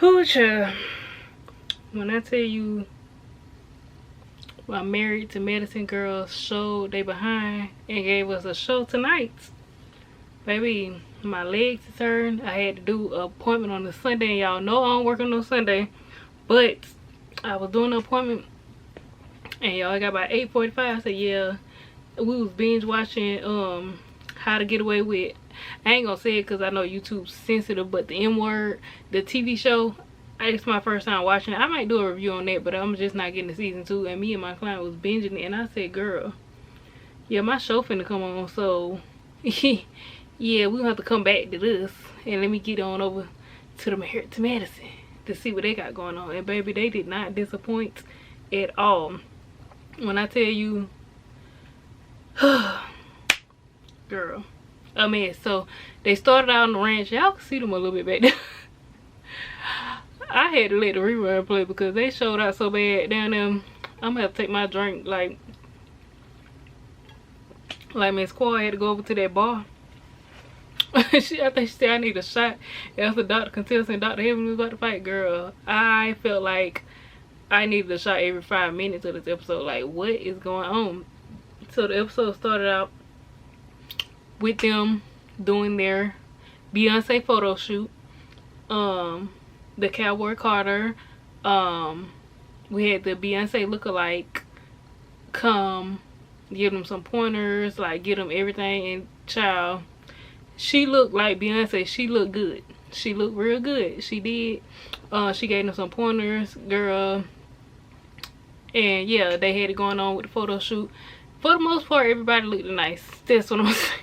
Hoocha. When I tell you my Married to Medicine girls showed they behind and gave us a show tonight. Baby, my legs is hurting. I had to do an appointment on the Sunday. Y'all know I don't work on no Sunday. But I was doing an appointment and y'all got about 8:45. I said, yeah. We was binge watching How to Get Away With, I ain't gonna say it because I know YouTube's sensitive, but the M Word, the TV show, it's my first time watching it. I might do a review on that, but I'm just not getting to season 2. And me and my client was binging it, and I said, girl, yeah, my show finna come on, so yeah, we gonna have to come back to this. And let me get on over to the Married to Medicine to see what they got going on. And baby, they did not disappoint at all. When I tell you, girl, a mess. So they started out on the ranch. Y'all can see them a little bit back there. I had to let the rerun play because they showed out so bad down there. I'm gonna have to take my drink like Miss Quad had to go over to that bar. I think she said I need a shot. After Dr. Contessa and Dr. Heaven was about to fight, girl, I felt like I needed a shot every 5 minutes of this episode. Like, what is going on? So the episode started out with them doing their Beyonce photo shoot. The Cowboy Carter. We had the Beyonce lookalike come give them some pointers, like get them everything. And child, she looked like Beyonce. She looked good. She looked real good. She did. She gave them some pointers, girl. And yeah, they had it going on with the photo shoot. For the most part, everybody looked nice. That's what I'm saying.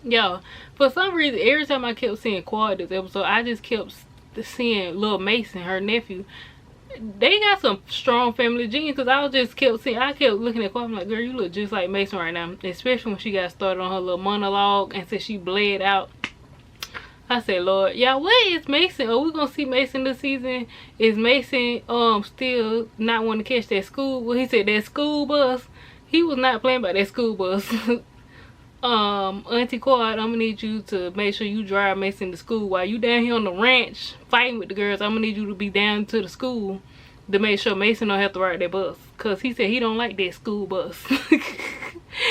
Y'all, for some reason, every time I kept seeing Quad this episode, I just kept seeing Lil Mason, her nephew. They got some strong family genes, because I kept looking at Quad. I'm like, girl, you look just like Mason right now. Especially when she got started on her little monologue and said she bled out. I said, Lord, y'all, where is Mason? Are we gonna see Mason this season? Is Mason still not wanting to catch that school? Well, he said that school bus. He was not playing about that school bus. Auntie Quad, I'm gonna need you to make sure you drive Mason to school while you down here on the ranch fighting with the girls. I'm gonna need you to be down to the school to make sure Mason don't have to ride that bus, cause he said he don't like that school bus.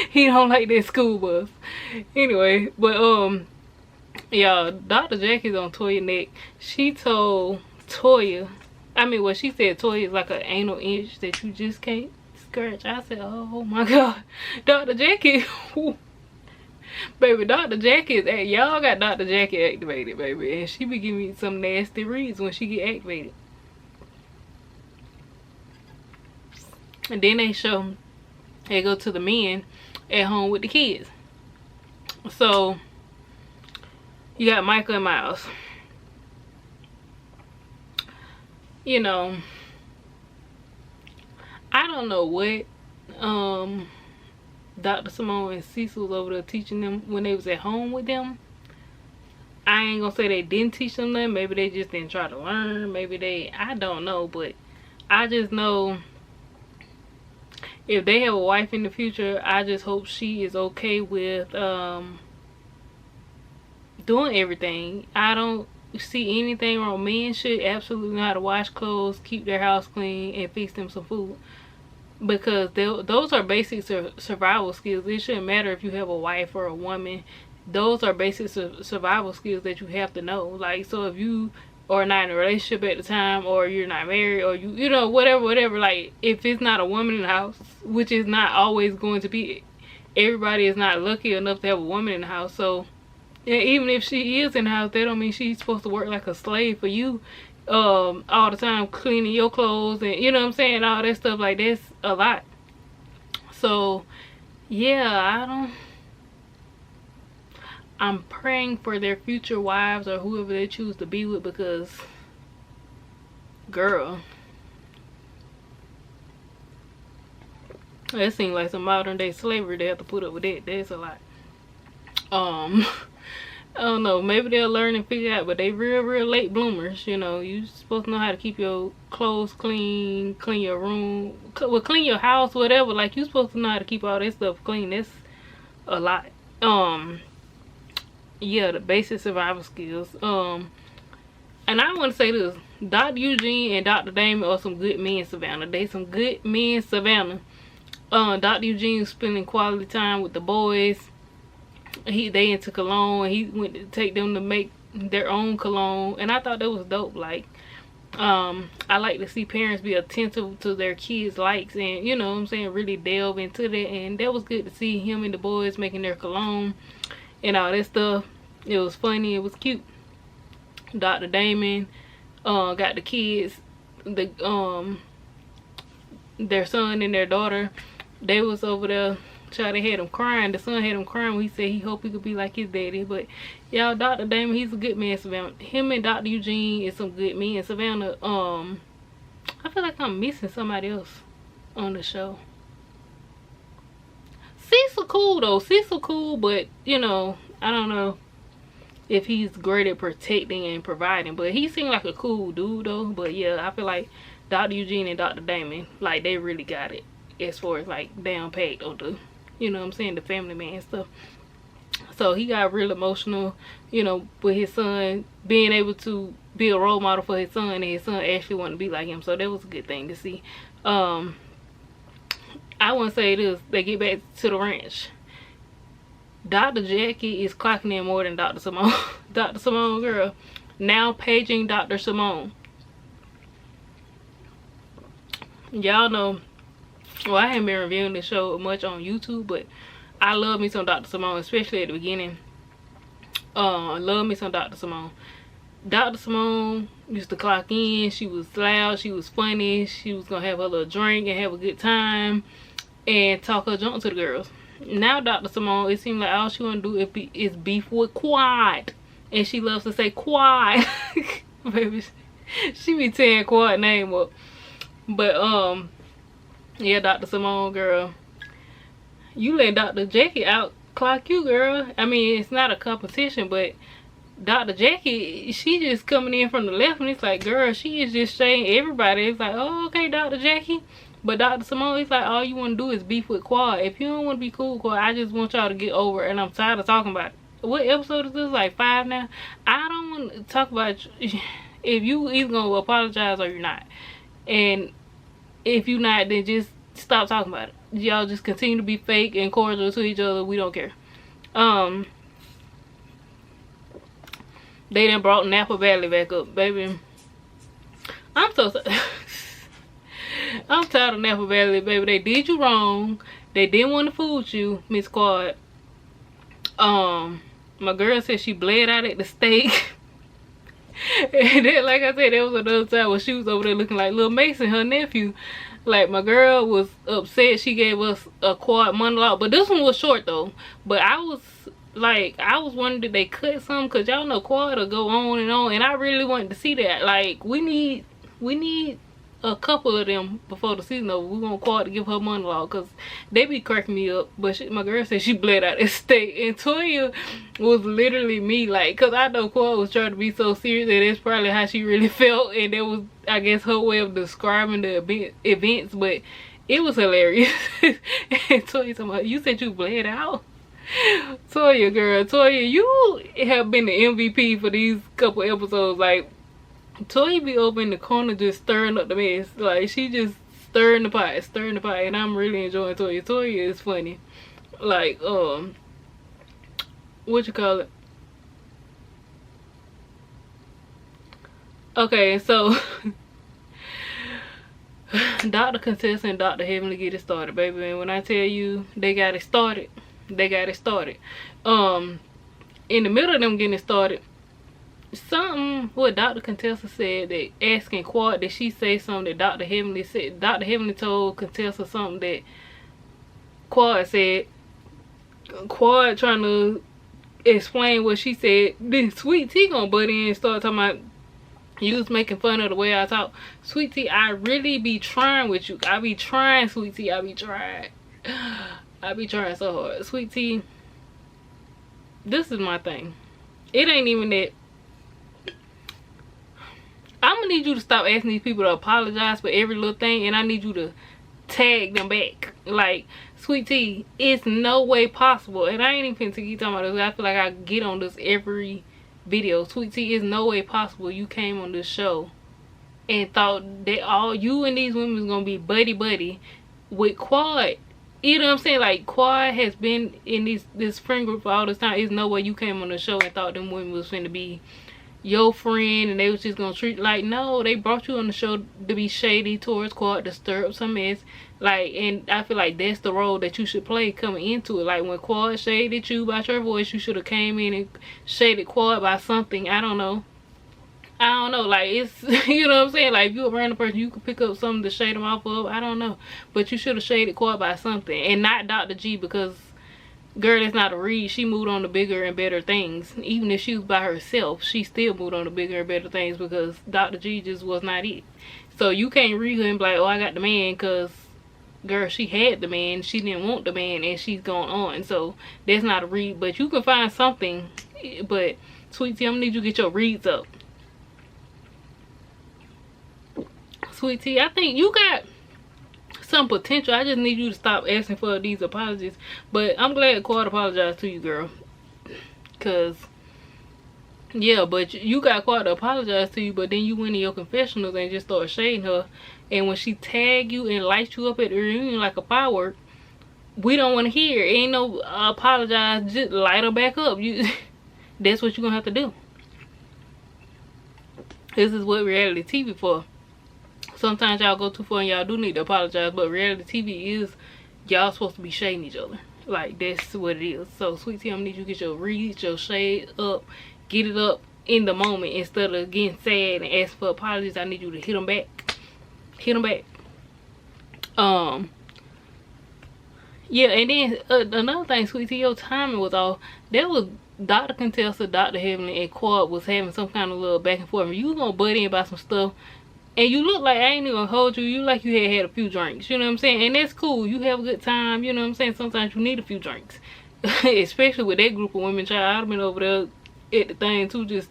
He don't like that school bus. Anyway, but y'all, Dr. Jackie's on Toya's neck. She told Toya, she said Toya is like an anal inch that you just can't scratch. I said, oh my God, Dr. Jackie. Baby, Dr. Jackie is y'all got Dr. Jackie activated, baby, and she be giving me some nasty reads when she get activated. And then they go to the men at home with the kids. So you got Michael and Miles. You know, I don't know what Dr. Simone and Cecil was over there teaching them when they was at home with them. I ain't gonna say they didn't teach them that. Maybe they just didn't try to learn. Maybe I don't know. But I just know if they have a wife in the future, I just hope she is okay with doing everything. I don't see anything wrong. Men should absolutely know how to wash clothes, keep their house clean, and fix them some food. Because those are basic survival skills. It shouldn't matter if you have a wife or a woman. Those are basic survival skills that you have to know. Like, so if you are not in a relationship at the time, or you're not married, or you know, whatever, like, if it's not a woman in the house, which is not always going to be, everybody is not lucky enough to have a woman in the house. So yeah, even if she is in the house, that don't mean she's supposed to work like a slave for you all the time, cleaning your clothes, and you know what I'm saying, all that stuff. Like, that's a lot. So yeah, I'm praying for their future wives or whoever they choose to be with, because girl, that seems like some modern day slavery they have to put up with. That's a lot. I don't know, maybe they'll learn and figure out, but they real late bloomers. You know, you supposed to know how to keep your clothes clean, clean your room, well, clean your house, whatever. Like, you supposed to know how to keep all that stuff clean. That's a lot. yeah, the basic survival skills. And I want to say this: Dr. Eugene and Dr. Damon are some good men, Savannah. They some good men, Savannah. Dr. Eugene spending quality time with the boys. They into cologne. He went to take them to make their own cologne, and I thought that was dope. Like, I like to see parents be attentive to their kids' likes, and you know what I'm saying, really delve into that. And that was good to see him and the boys making their cologne and all that stuff. It was funny. It was cute. Dr. Damon got the kids, their son and their daughter. They was over there. Child, they had him crying. The son had him crying when he said he hoped he could be like his daddy. But y'all, Dr. Damon, he's a good man, Savannah. Him and Dr. Eugene is some good men, Savannah. I feel like I'm missing somebody else on the show. Cecil cool though. Cecil cool, but you know, I don't know if he's great at protecting and providing, but he seemed like a cool dude though. But yeah, I feel like Dr. Eugene and Dr. Damon, like, they really got it as far as like down packed or the, you know what I'm saying, the family man stuff. So he got real emotional, you know, with his son, being able to be a role model for his son, and his son actually wanted to be like him. So that was a good thing to see. I want to say this: they get back to the ranch. Dr. Jackie is clocking in more than Dr. Simone. Dr. Simone, girl, now paging Dr. Simone. Y'all know, well, I haven't been reviewing the show much on YouTube, but I love me some Dr. Simone, especially at the beginning. Love me some Dr. Simone. Dr. Simone used to clock in. She was loud. She was funny. She was going to have a little drink and have a good time and talk her junk to the girls. Now Dr. Simone, it seems like all she want to do is beef with Quad. And she loves to say Quad. Baby, she be tearing Quad name up. But, yeah, Dr. Simone, girl, you let Dr. Jackie out clock you, girl. I mean, it's not a competition, but Dr. Jackie, she just coming in from the left, and it's like, girl, she is just saying everybody. It's like, oh, okay, Dr. Jackie. But Dr. Simone, it's like, all you want to do is beef with Quad. If you don't want to be cool with Quad, I just want y'all to get over it, and I'm tired of talking about it. What episode is this? Like 5 now? I don't want to talk about you. If you either going to apologize or you're not. And if you're not, then just stop talking about it. Y'all just continue to be fake and cordial to each other. We don't care. They done brought Napa Valley back up, baby. I'm so sorry. I'm tired of Napa Valley, baby. They did you wrong. They didn't want to fool you, Miss Quad. My girl said she bled out at the stake. And then, like I said, there was another time when she was over there looking like Lil Mason, her nephew. Like, my girl was upset. She gave us a Quad monologue, but this one was short though. But I was wondering, did they cut some? Cause y'all know Quad will go on, and I really wanted to see that. Like, we need a couple of them before the season over. We want Quad to give her monologue, cause they be cracking me up. But my girl said she bled out at stake, and Toya was literally me, like, cause I know Quad was trying to be so serious, and that's probably how she really felt, and that was, I guess, her way of describing the events. But it was hilarious. And Toya talking about, you said you bled out. Toya, girl, Toya, you have been the MVP for these couple episodes. Like, Toya be over in the corner just stirring up the mess. Like, she just stirring the pot, and I'm really enjoying Toya. Toya is funny. Like, what you call it? Okay, so Dr. Contessa and Dr. Heavenly get it started, baby. And when I tell you they got it started, they got it started. In the middle of them getting it started, something what Dr. Contessa said, that asking Quad, did she say something that Dr. Heavenly said? Dr. Heavenly told Contessa something that Quad said. Quad trying to explain what she said. Then Sweet Tea gonna butt in and start talking about, you was making fun of the way I talk. Sweet Tea, I really be trying with you. I be trying, Sweet Tea. I be trying. I be trying so hard. Sweet Tea, this is my thing. It ain't even that. I'm gonna need you to stop asking these people to apologize for every little thing, and I need you to tag them back. Like, Sweet Tea, it's no way possible. And I ain't even finna keep talking about this. I feel like I get on this every video. Sweet Tea, is no way possible you came on this show and thought that all you and these women was gonna be buddy with Quad. You know what I'm saying? Like, Quad has been in this friend group for all this time. There's no way you came on the show and thought them women was finna be your friend and they was just gonna treat like, no, they brought you on the show to be shady towards Quad, to stir up some mess. Like, and I feel like that's the role that you should play coming into it. Like, when Quad shaded you about your voice, you should have came in and shaded Quad by something. I don't know, like, it's you know what I'm saying, like, if you're a random person, you could pick up something to shade them off of. I don't know, but you should have shaded Quad by something, and not Dr. G, because girl, that's not a read. She moved on to bigger and better things. Even if she was by herself, she still moved on to bigger and better things, because Dr. G just was not it. So you can't read her and be like, oh, I got the man, because girl, she had the man, she didn't want the man, and she's gone on. So that's not a read, but you can find something. But Sweet Tea, I'm gonna need you to get your reads up. Sweet Tea, I think you got some potential. I just need you to stop asking for these apologies. But I'm glad Quad apologized to you, girl, because yeah, but you got Quad to apologize to you, but then you went in your confessionals and just started shading her. And when she tagged you and lights you up at the reunion like a firework, we don't want to hear. Ain't no apologize, just light her back up. You that's what you're gonna have to do. This is what reality TV for. Sometimes y'all go too far and y'all do need to apologize, but reality TV is y'all supposed to be shading each other. Like, that's what it is. So Sweet Tea, I'm gonna need you to get your reads, your shade up, get it up in the moment instead of getting sad and ask for apologies. I need you to hit them back. Hit them back. Yeah, and then another thing, Sweet Tea, your timing was off. That was Dr. Contessa, Dr. Heavenly, and Quad was having some kind of little back and forth. You was gonna butt in about some stuff, and you look like, I ain't even gonna hold you, you like you had a few drinks, you know what I'm saying? And that's cool, you have a good time, you know what I'm saying? Sometimes you need a few drinks. Especially with that group of women, child. I'd have been over there at the thing too, just,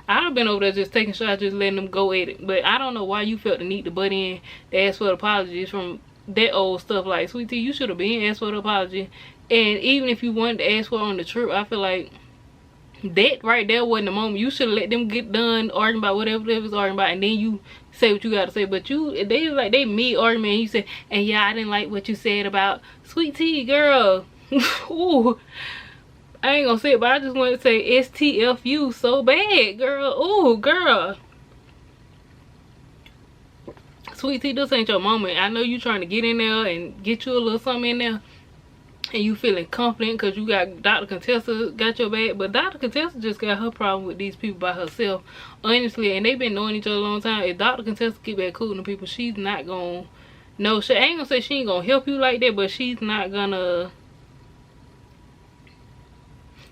I'd have been over there just taking shots, just letting them go at it. But I don't know why you felt the need to butt in to ask for apologies from that old stuff. Like, Sweet Tea, you should have been asked for the apology. And even if you wanted to ask for it on the trip, I feel like that right there wasn't the moment. You should have let them get done arguing about whatever they was arguing about, and then you say what you gotta say. But they like, they mid argument, and you say, and yeah, I didn't like what you said about Sweet Tea, girl. Ooh, I ain't gonna say it, but I just want to say STFU so bad, girl. Ooh, girl. Sweet Tea, this ain't your moment. I know you trying to get in there and get you a little something in there, and you feeling confident because you got Dr. Contessa got your back. But Dr. Contessa just got her problem with these people by herself, honestly. And they've been knowing each other a long time. If Dr. Contessa keep that cool to people, she's not gonna, no, she ain't gonna say she ain't gonna help you like that, but she's not gonna,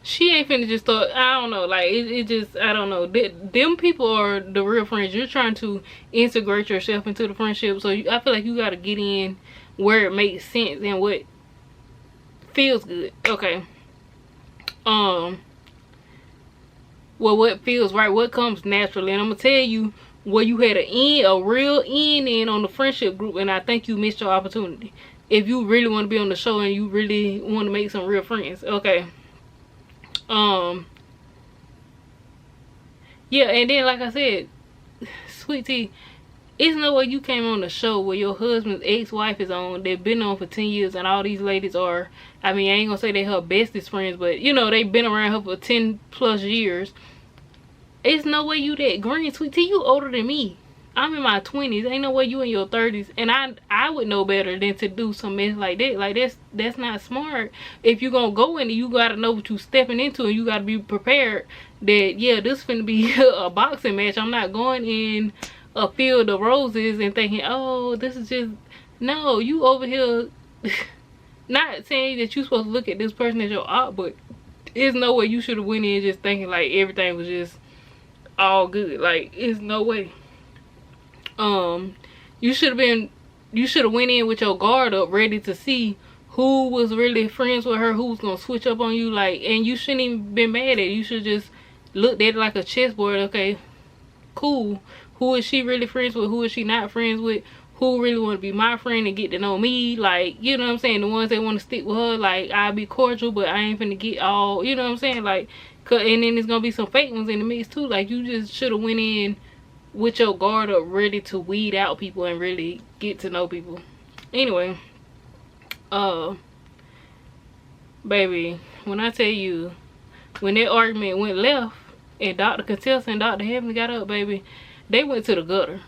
she ain't finna just start, I don't know, like, it just, I don't know. Them people are the real friends. You're trying to integrate yourself into the friendship. So I feel like you gotta get in where it makes sense and what feels good. Okay. Well, what feels right, what comes naturally. And I'm gonna tell you where you had a real end in on the friendship group, and I think you missed your opportunity. If you really want to be on the show and you really want to make some real friends. Okay. Yeah, and then like I said, Sweet Tea, it's no way you came on the show where your husband's ex-wife is on. They've been on for 10 years, and all these ladies are, I mean, I ain't gonna say they're her bestest friends, but you know, they've been around her for 10 plus years. It's no way you that green. Sweet Tea, you older than me. I'm in my 20s. Ain't no way you in your 30s. And I would know better than to do some mess like that. Like, that's not smart. If you're gonna go in it, you gotta know what you're stepping into, and you gotta be prepared that, yeah, this finna be a boxing match. I'm not going in a field of roses and thinking, oh, this is just, no, you over here. Not saying that you're supposed to look at this person as your op, but there's no way you should have went in just thinking like everything was just all good. Like, it's no way. You should have went in with your guard up, ready to see who was really friends with her, who was gonna switch up on you. Like, and you shouldn't even been mad at it. You should just looked at it like a chessboard. Okay, cool. Who is she really friends with? Who is she not friends with? who really want to be my friend and get to know me. Like, you know what I'm saying? The ones that want to stick with her, like, I'll be cordial, but I ain't finna get all, you know what I'm saying? Like, and then there's gonna be some fake ones in the mix too. Like, you just should have went in with your guard up, ready to weed out people and really get to know people. Anyway, baby, when I tell you, when that argument went left and Dr. Contessa and Dr. Heavenly got up, baby, they went to the gutter.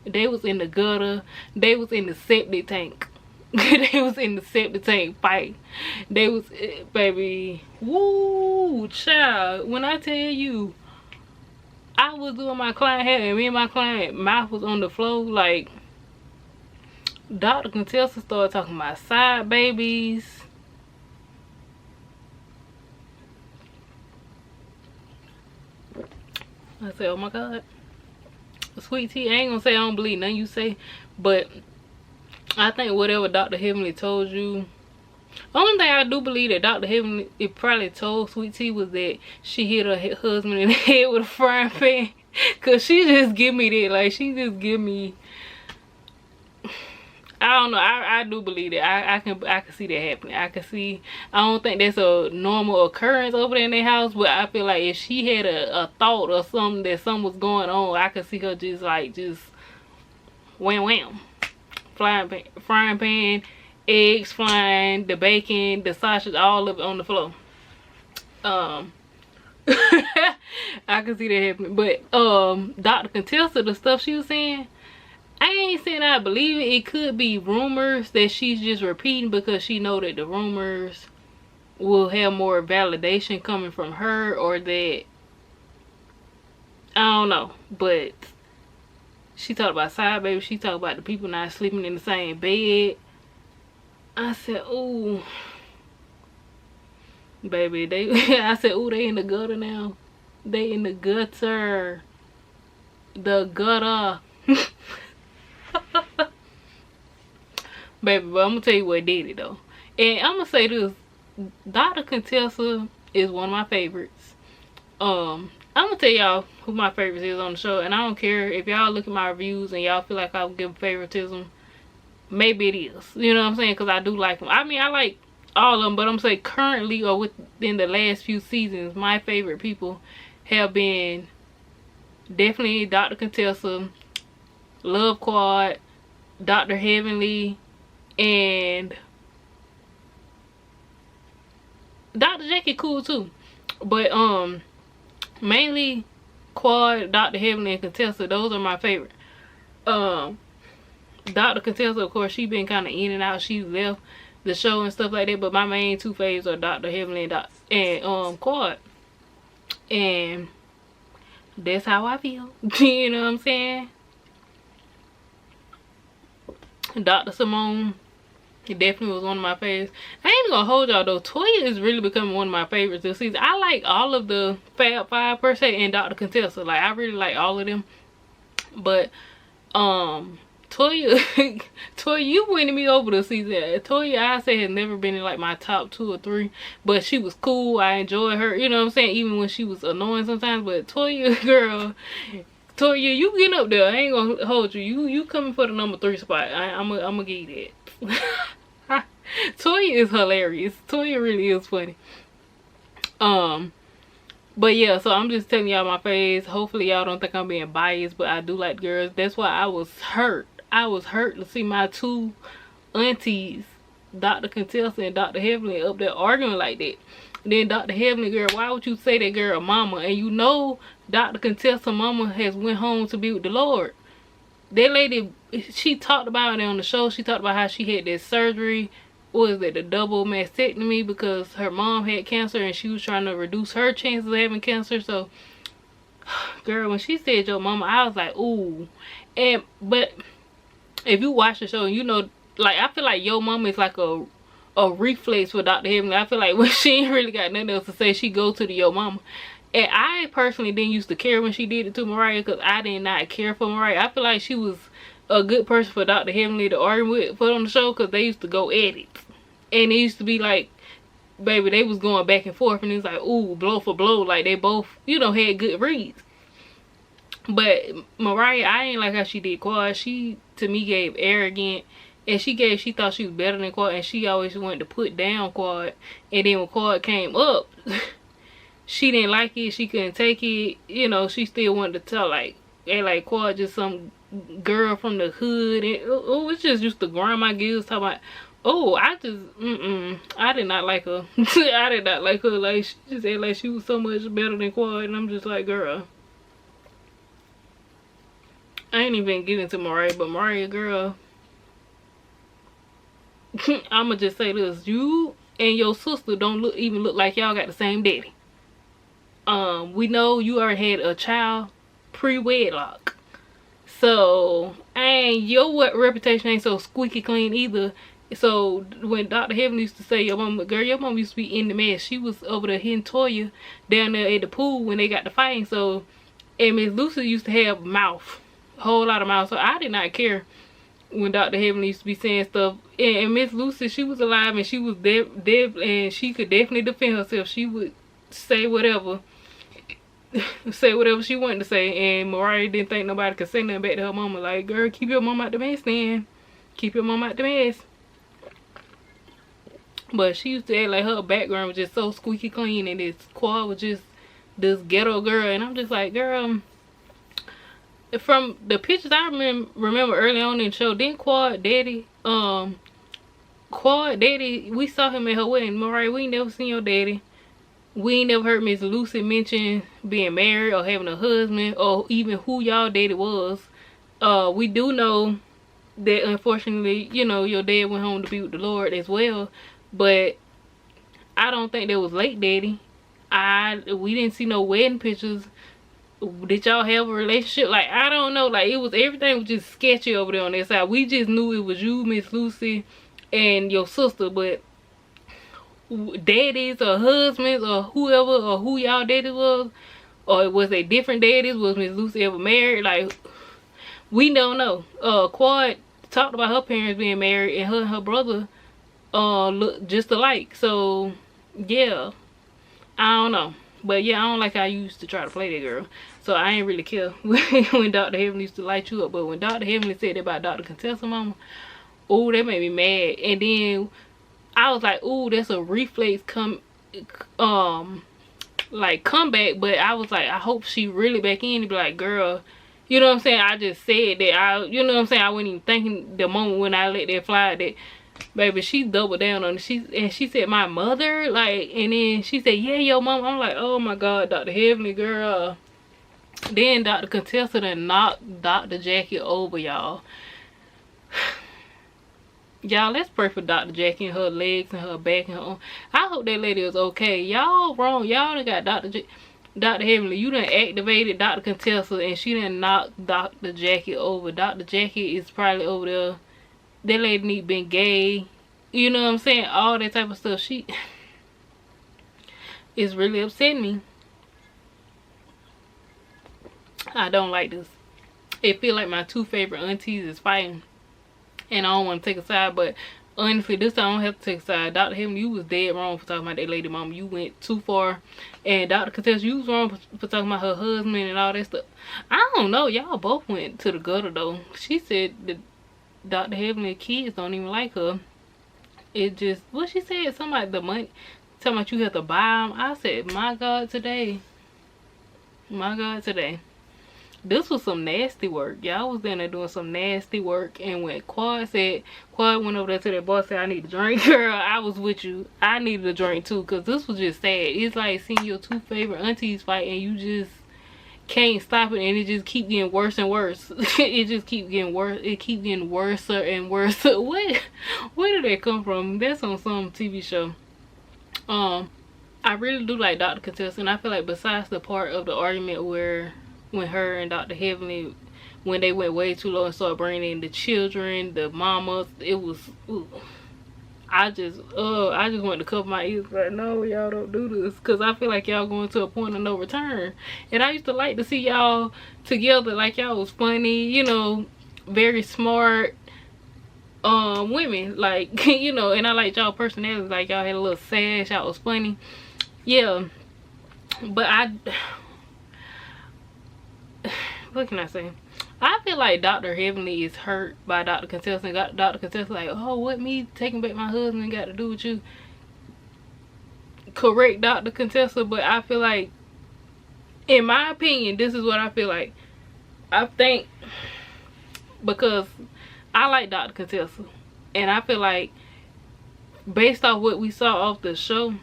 They was in the gutter. They was in the septic tank. They was in the septic tank fight. They was, baby, woo, child. When I tell you, I was doing my client hair and me and my client mouth was on the floor. Like, Dr. Contessa started talking about side babies. I said, oh my God. Sweet tea, I ain't gonna say I don't believe nothing you say, but I think whatever Dr. Heavenly told you, only thing I do believe that Dr. Heavenly it probably told Sweet Tea was that she hit her husband in the head with a frying pan. Cause she just give me that, like, she just give me, I don't know, I do believe that. I can see that happening. I can see, I don't think that's a normal occurrence over there in their house, but I feel like if she had a thought or something that something was going on, I could see her just like, just wham wham. Frying pan, eggs flying, the bacon, the sausage, all of it on the floor. I can see that happening. But Dr. Contessa, the stuff she was saying, I ain't saying I believe it. It could be rumors that she's just repeating because she know that the rumors will have more validation coming from her, or that, I don't know. But she talked about side baby. She talked about the people not sleeping in the same bed. I said, ooh, baby, I said, ooh, they in the gutter now. They in the gutter. The gutter. Baby, but I'm gonna tell you what did it though. And I'm gonna say this, Dr. Contessa is one of my favorites. I'm gonna tell y'all who my favorites is on the show, and I don't care if y'all look at my reviews and y'all feel like I'll give favoritism. Maybe it is, you know what I'm saying, because I do like them. I mean, I like all of them, but I'm saying currently or within the last few seasons, my favorite people have been definitely Dr. Contessa, Love Quad, Dr. Heavenly, and Dr. Jackie cool too. But mainly Quad, Dr. Heavenly, and Contessa, those are my favorite. Dr. Contessa, of course, she been kind of in and out. She left the show and stuff like that, but my main two faves are Dr. Heavenly and Quad. And that's how I feel. You know what I'm saying? Dr. Simone, it definitely was one of my favorites. I ain't gonna hold y'all though. Toya is really becoming one of my favorites this season. I like all of the Fab Five per se and Dr. Contessa. Like, I really like all of them. But Toya, Toya, you winning me over this season. Toya, I say, has never been in like my top 2 or 3, but she was cool. I enjoyed her, you know what I'm saying, even when she was annoying sometimes. But Toya, girl, Toya, you getting up there. I ain't gonna hold you. You coming for the number 3 spot. I'm gonna give you that. Toya is hilarious. Toya really is funny. But yeah, so I'm just telling y'all my faves. Hopefully y'all don't think I'm being biased, but I do like the girls. That's why I was hurt. I was hurt to see my 2 aunties, Dr. Contessa and Dr. Heavenly, up there arguing like that. Then Dr. Heavenly, girl, why would you say that girl mama? And you know Dr. Contessa mama has went home to be with the Lord. That lady, she talked about it on the show. She talked about how she had that surgery. What was it, the double mastectomy, because her mom had cancer and she was trying to reduce her chances of having cancer. So, girl, when she said your mama, I was like, ooh. But if you watch the show, you know, like, I feel like your mama is like a reflex for Dr. Heavenly. I feel like when she ain't really got nothing else to say, she go to the yo mama. And I personally didn't used to care when she did it to Mariah, because I did not care for Mariah. I feel like she was a good person for Dr. Heavenly to argue with, put on the show, because they used to go at it. And it used to be like, baby, they was going back and forth, and it was like, ooh, blow for blow. Like, they both, you know, had good reads. But Mariah, I ain't like how she did Quad. She, to me, gave arrogant. And she thought she was better than Quad. And she always wanted to put down Quad. And then when Quad came up, she didn't like it. She couldn't take it. You know, she still wanted to tell, like, hey, like, Quad just some girl from the hood. And it's just used to grind my gears talking about, oh, I just, I did not like her. I did not like her. Like, she just said like she was so much better than Quad. And I'm just like, girl. I ain't even getting into Mariah, but Mariah, girl, I'ma just say this: you and your sister don't even look like y'all got the same daddy. We know you already had a child pre-wedlock, so your reputation ain't so squeaky clean either. So when Dr. Heaven used to say your mom used to be in the mess. She was over there hitting Toya down there at the pool when they got the fighting. So, and Miss Lucy used to have mouth. Whole lot of mouth. So I did not care when Dr. Heavenly used to be saying stuff. And Miss Lucy, she was alive and she was dead and she could definitely defend herself. She would say whatever. Say whatever she wanted to say. And Mariah didn't think nobody could say nothing back to her mama. Like, girl, keep your mama out the mess then. Keep your mama out the mess. But she used to act like her background was just so squeaky clean and this Quad was just this ghetto girl. And I'm just like, girl, from the pictures I remember early on in the show, then Quad Daddy, we saw him at her wedding. Mariah, we ain't never seen your daddy. We ain't never heard Miss Lucy mention being married or having a husband or even who y'all daddy was. We do know that unfortunately, you know, your dad went home to be with the Lord as well. But I don't think there was late daddy. We didn't see no wedding pictures. Did y'all have a relationship? Like, I don't know. Like, everything was just sketchy over there on that side. We just knew it was you, Miss Lucy, and your sister. But daddies or husbands or whoever or who y'all daddies was, or was they different daddies? Was Miss Lucy ever married? Like, we don't know. Quad talked about her parents being married, and her brother look just alike. So yeah, I don't know. But yeah, I don't like how you used to try to play that girl. So I ain't really care when Dr. Heavenly used to light you up. But when Dr. Heavenly said that about Dr. Contessa mama, oh, that made me mad. And then I was like, oh, that's a reflex like comeback. But I was like, I hope she really back in and be like, girl, you know what I'm saying? I just said that. You know what I'm saying? I wasn't even thinking the moment when I let that fly that, baby, she doubled down on it. She said, my mother, like, and then she said, yeah, your mom. I'm like, oh my God, Dr. Heavenly, girl. Then Dr. Contessa done knocked Dr. Jackie over, y'all. Y'all, let's pray for Dr. Jackie and her legs and her back and her arm. I hope that lady is okay. Y'all wrong. Y'all done got Dr. Heavenly, you done activated Dr. Contessa and she done knocked Dr. Jackie over. Dr. Jackie is probably over there. That lady need been gay. You know what I'm saying? All that type of stuff. She is really upsetting me. I don't like this. It feel like my two favorite aunties is fighting. And I don't want to take a side, but honestly, this time I don't have to take a side. Dr. Heavenly, you was dead wrong for talking about that lady mama. You went too far. And Dr. Contessa, you was wrong for talking about her husband and all that stuff. I don't know. Y'all both went to the gutter though. She said that Dr. Heavenly kids don't even like her. It just, what she said, something like the money, talking about you have to buy them. I said, my God, today. My God, today. This was some nasty work. Y'all was down there doing some nasty work. And when Quad went over there to that boy, said, I need a drink. Girl, I was with you. I needed a drink too, because this was just sad. It's like seeing your two favorite aunties fight and you just can't stop it, and it just keep getting worse and worse. It just keep getting worse. It keep getting worse and worse. Where did that come from? That's on some TV show. I really do like Dr. Contessa, and I feel like besides the part of the argument where when her and Dr. Heavenly, when they went way too low and started bringing in the children, the mamas, it was, ooh, I just wanted to cover my ears, like, no, y'all don't do this, because I feel like y'all going to a point of no return. And I used to like to see y'all together, like y'all was funny, you know, very smart women, like, you know, and I liked y'all personalities, like y'all had a little sass, y'all was funny. Yeah, but what can I say? I feel like Dr. Heavenly is hurt by Dr. Contessa. Got Dr. Contessa like, oh, what me taking back my husband got to do with you? Correct Dr. Contessa, but I feel like, in my opinion, this is what I feel like. I think because I like Dr. Contessa, and I feel like based off what we saw off the show,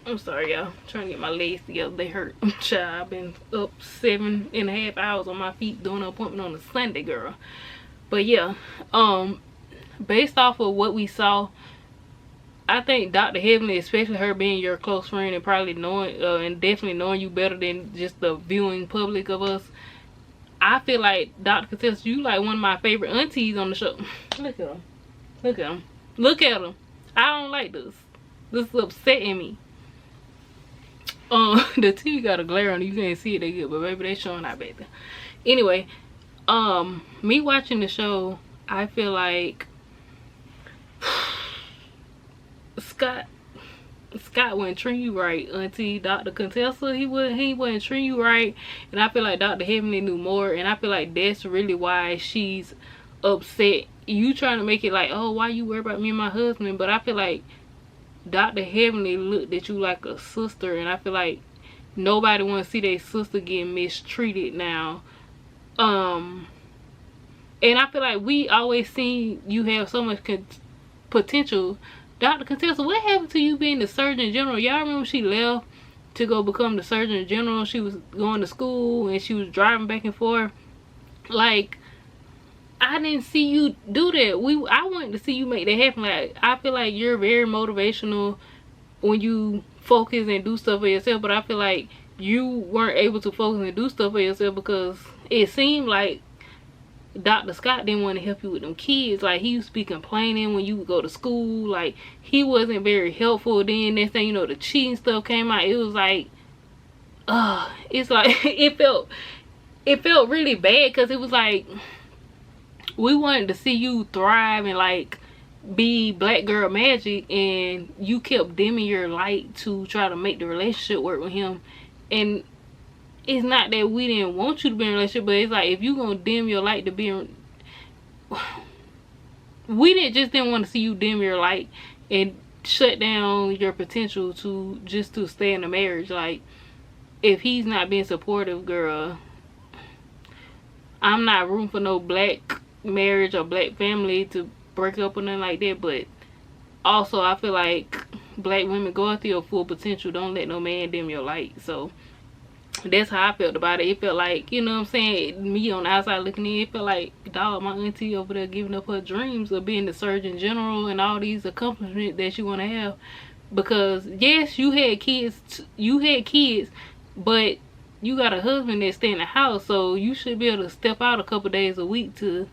I'm sorry y'all, trying to get my legs together, they hurt. Child, I've been up 7.5 hours on my feet doing an appointment on a Sunday, girl. But yeah, based off of what we saw, I think Dr. Heavenly, especially her being your close friend and probably knowing and definitely knowing you better than just the viewing public of us, I feel like Dr. Contessa, you like one of my favorite aunties on the show. Look at him. Look at him. Look at him. I don't like this. This is upsetting me. The TV got a glare on it. You can't see it that good, but baby, they showing out better. Anyway, me watching the show, I feel like Scott wasn't treating you right, Auntie Dr. Contessa. He wasn't treating you right, and I feel like Dr. Heavenly knew more, and I feel like that's really why she's upset. You trying to make it like, oh, why you worry about me and my husband? But I feel like Dr. Heavenly looked at you like a sister, and I feel like nobody want to see their sister getting mistreated now. And I feel like we always seen you have so much potential. Dr. Contessa, what happened to you being the Surgeon General? Y'all remember she left to go become the Surgeon General? She was going to school and she was driving back and forth. Like, I didn't see you do that. I wanted to see you make that happen. Like, I feel like you're very motivational when you focus and do stuff for yourself, but I feel like you weren't able to focus and do stuff for yourself because it seemed like Dr. Scott didn't want to help you with them kids. Like, he used to be complaining when you would go to school. Like, he wasn't very helpful. Then next thing you know, the cheating stuff came out. It was like, it's like it felt really bad because it was like we wanted to see you thrive and like be black girl magic, and you kept dimming your light to try to make the relationship work with him. And it's not that we didn't want you to be in a relationship, but it's like if you gonna dim your light to be in, we didn't want to see you dim your light and shut down your potential to stay in a marriage. Like, if he's not being supportive, girl, I'm not rooting for no black marriage or black family to break up or nothing like that. But also I feel like black women, go after your full potential. Don't let no man dim your light. So that's how I felt about it. It felt like, you know what I'm saying, me on the outside looking in, it felt like, dog, my auntie over there giving up her dreams of being the Surgeon General and all these accomplishments that you want to have. Because yes, you had kids, but you got a husband that stay in the house, so you should be able to step out a couple days a week to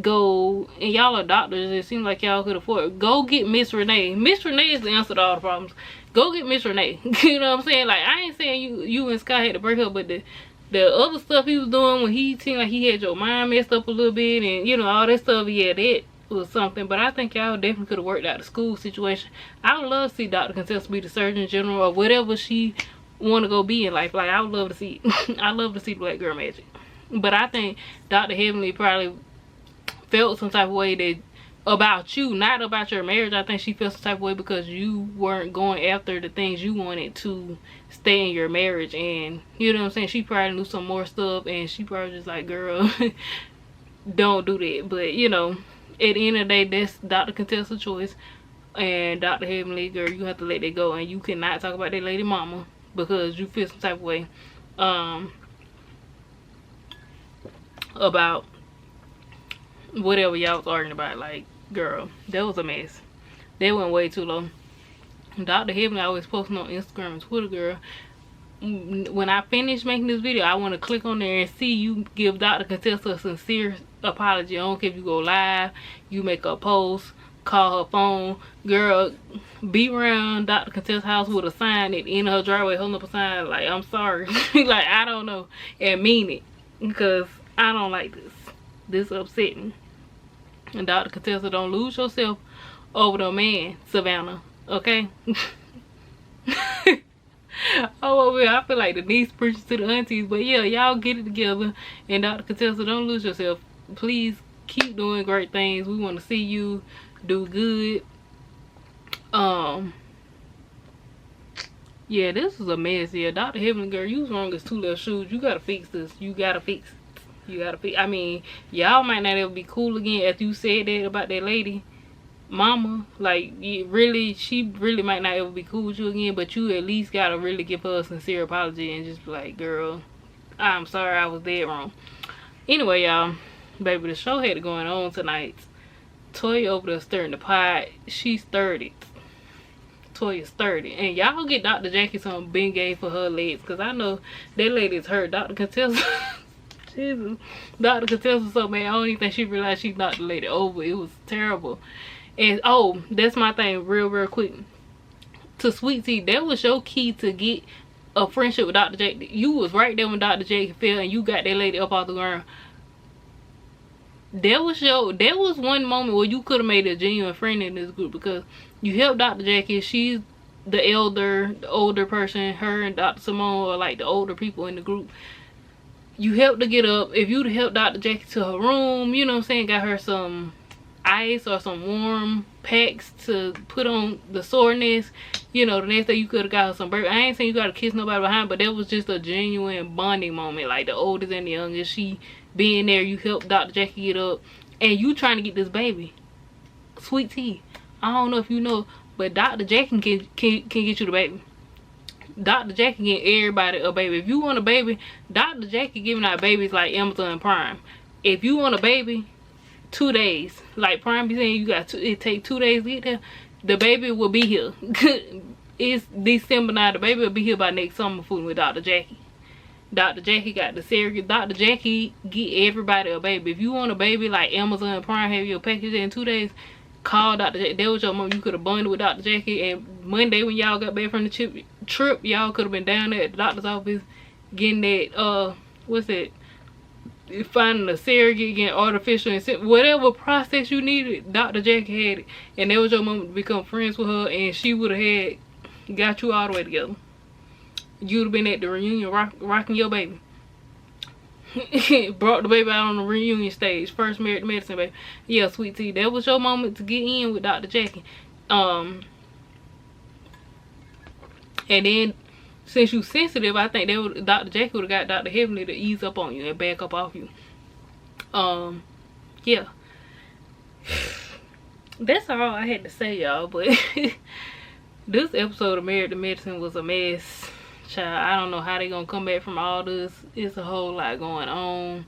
go. And y'all are doctors, it seems like y'all could afford it. Go get Miss Renee. Miss Renee is the answer to all the problems. Go get Miss Renee. You know what I'm saying? Like, I ain't saying you and Scott had to break up, but the other stuff he was doing when he seemed like he had your mind messed up a little bit, and you know, all that stuff, yeah, that was something. But I think y'all definitely could have worked out the school situation. I would love to see Dr. Contessa be the Surgeon General or whatever she want to go be in life. Like, I would love to see I love to see black girl magic. But I think Dr. Heavenly probably felt some type of way that about you, not about your marriage. I think she felt some type of way because you weren't going after the things you wanted to stay in your marriage. And you know what I'm saying, she probably knew some more stuff, and she probably just like, girl, don't do that. But you know, at the end of the day, that's Dr. Contessa's choice. And Dr. Heavenly, girl, you have to let that go, and you cannot talk about that lady mama because you feel some type of way about whatever y'all was arguing about. Like, girl, that was a mess. That went way too low. Dr. Heavenly always posting on Instagram and Twitter, girl. When I finish making this video, I want to click on there and see you give Dr. Contessa a sincere apology. I don't care if you go live, you make a post, call her phone, girl, be around Dr. Contessa's house with a sign at the end of her driveway, holding up a sign like, I'm sorry. Like, I don't know, and mean it, because I don't like this. This upsetting. And Dr. Contessa, don't lose yourself over the man, Savannah, okay? Oh, well, I feel like the niece preaching to the aunties. But yeah, y'all get it together. And Dr. Contessa, don't lose yourself. Please keep doing great things. We want to see you do good. Yeah, this is a mess. Yeah, Dr. Heavenly girl, you was wrong as 2 left shoes. You gotta fix this. You gotta fix it. You gotta fix. I mean, y'all might not ever be cool again after you said that about that lady mama. Like, she really might not ever be cool with you again, but you at least gotta really give her a sincere apology and just be like, girl, I'm sorry, I was dead wrong. Anyway, y'all, baby, the show had it going on tonight. Toya over there stirring the pot. She stirred it. Toya stirred it. And y'all get Dr. Jackie some Bengay for her legs, because I know that lady's hurt. Dr. Contessa, Jesus, Dr. Contessa so mad. I don't even think she realized she knocked the lady over. It was terrible. And oh, that's my thing, real quick. To Sweet Tea, that was your key to get a friendship with Dr. Jackie. You was right there when Dr. Jackie fell and you got that lady up off the ground. There was one moment where you could have made a genuine friend in this group, because you helped Dr. Jackie. She's the older person. Her and Dr. Simone are like the older people in the group. You helped her get up. If you'd helped Dr. Jackie to her room, you know what I'm saying, got her some ice or some warm packs to put on the soreness, you know, the next day you could have got her some burger. I ain't saying you gotta kiss nobody behind, but that was just a genuine bonding moment. Like the oldest and the youngest, she being there, you helped Dr. Jackie get up, and you trying to get this baby. Sweet Tea, I don't know if you know, but Dr. Jackie can get you the baby. Dr. Jackie get everybody a baby. If you want a baby, Dr. Jackie giving out babies like Amazon Prime. If you want a baby, 2 days. Like Prime be saying, it take 2 days to get there. The baby will be here. It's December now. The baby will be here by next summer fooling with Dr. Jackie. Dr. Jackie got the surrogate. Dr. Jackie get everybody a baby. If you want a baby like Amazon Prime, have your package in 2 days, call Dr. Jackie. That was your mom. You could have bonded with Dr. Jackie. And Monday when y'all got back from the trip, y'all could have been down there at the doctor's office getting that, what's that? Finding a surrogate, getting artificial and whatever process you needed. Dr. Jackie had it. And that was your mom to become friends with her, and she would have got you all the way together. You'd have been at the reunion rocking your baby. Brought the baby out on the reunion stage. First Married to Medicine, baby. Yeah, Sweet Tea, that was your moment to get in with Dr. Jackie. And then, since you sensitive, I think Dr. Jackie would have got Dr. Heavenly to ease up on you and back up off you. Yeah. That's all I had to say, y'all. But this episode of Married to Medicine was a mess. Child, I don't know how they gonna come back from all this. It's a whole lot going on.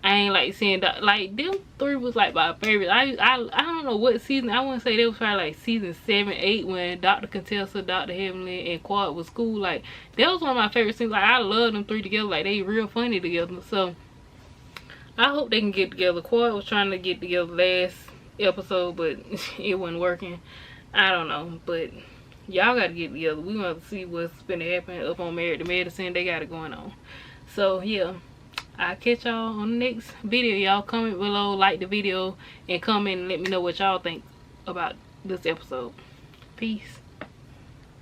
I ain't like seeing like them 3 was like my favorite. I don't know what season. I wouldn't say they was probably like season 7, 8 when Dr. Contessa, Dr. Heavenly, and Quad was cool. Like that was one of my favorite scenes. Like I love them 3 together. Like they real funny together. So I hope they can get together. Quad was trying to get together last episode, but it wasn't working. I don't know, but y'all gotta get together. We want to see what's gonna happen up on Married to Medicine. They got it going on. So yeah, I'll catch y'all on the next video. Y'all comment below, like the video, and comment and let me know what y'all think about this episode. Peace.